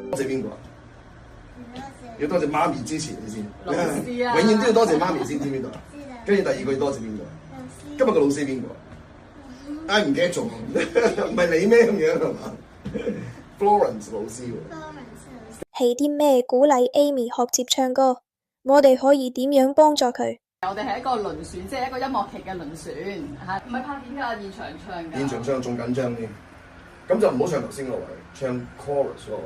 多謝邊個啊？要多謝媽咪支持你先。老師啊，永遠都要多謝媽咪先，知唔知道啊？跟住第二句多謝邊個？今日個老師邊個？唉，唔記得咗，唔係你咩咁樣係嘛？Florence 老師喎。係啲咩鼓勵 Amy 學接唱歌？我哋可以點樣幫助佢？我哋係一個輪選，即係一個音樂劇嘅輪選嚇，唔係拍片㗎，現場唱㗎。現場唱仲緊張添，咁就唔好唱頭先嗰位，唱 chorus 嗰位。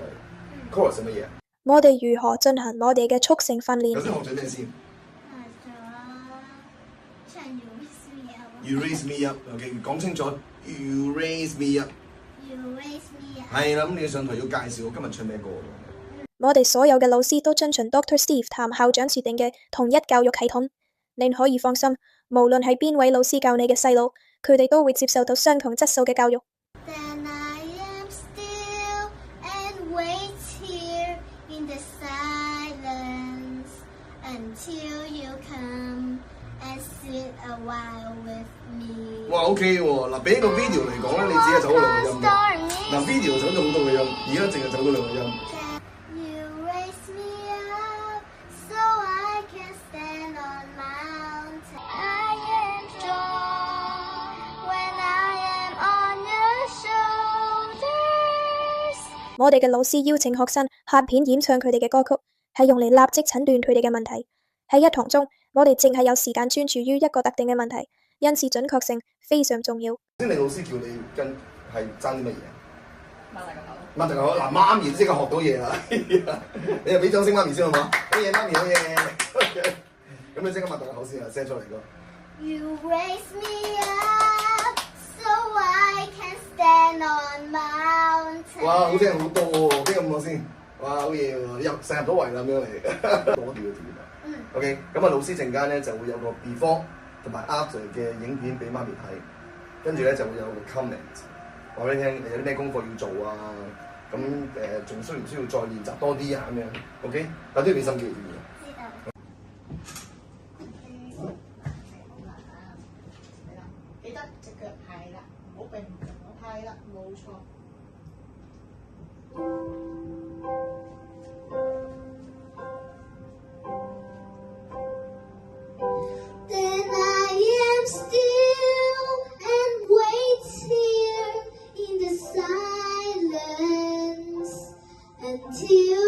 chorus 係乜嘢啊？我哋如何進行我哋嘅速成訓練？頭先學咗咩先唱 ？You raise me up，OK，講清楚。You raise me up。 You raise me up。 係啦，咁你上台要介紹我今日唱咩歌？我哋所有嘅老師都遵循 Dr. Steve 譚校長設定嘅統一教育系統，你可以放心，無論係邊位老師教你嘅細路，佢哋都會接受到相同質素嘅教育。Then I am still and wait here in the silence until you come and sit a while with me。 哇 OK 喎，嗱俾個 video 嚟講咧，你只係走咗兩個音嘅。嗱 video 走咗好多個音，而家淨係走咗兩個音。You raise me up so I can stand on mountains. I am strong when I am on your shoulders。 我哋嘅老師邀請學生拍片演唱佢哋嘅歌曲，係用嚟立即診斷佢哋嘅問題。喺一堂中，我哋淨係有時間專注於一個特定嘅問題，因此準確性非常重要。先你老師叫你跟係爭啲乜嘢？擘大個口。擘大個口，嗱媽咪即刻學到嘢啦！你又俾掌聲媽咪先好唔好？好嘢媽咪，好嘢！咁你即刻擘大個口先啊，聲出嚟個。You raise me up so I can stand on mountains。 哇，好聽好多喎，邊個咁講先？哇，好嘢喎，入到圍啦咁樣嚟，攞住個條。OK， 咁啊老師陣間咧就會有個 before 同埋 after 嘅影片俾媽咪睇，跟住咧就會有個 comment 話俾你聽，你有啲咩功課要做啊？咁仲需唔需要再練習多啲啊？咁樣 OK， 但都要俾心機嘅。知道。記得隻腳係啦，唔好並唔同係啦，冇錯。Then I am still and wait here in the silence until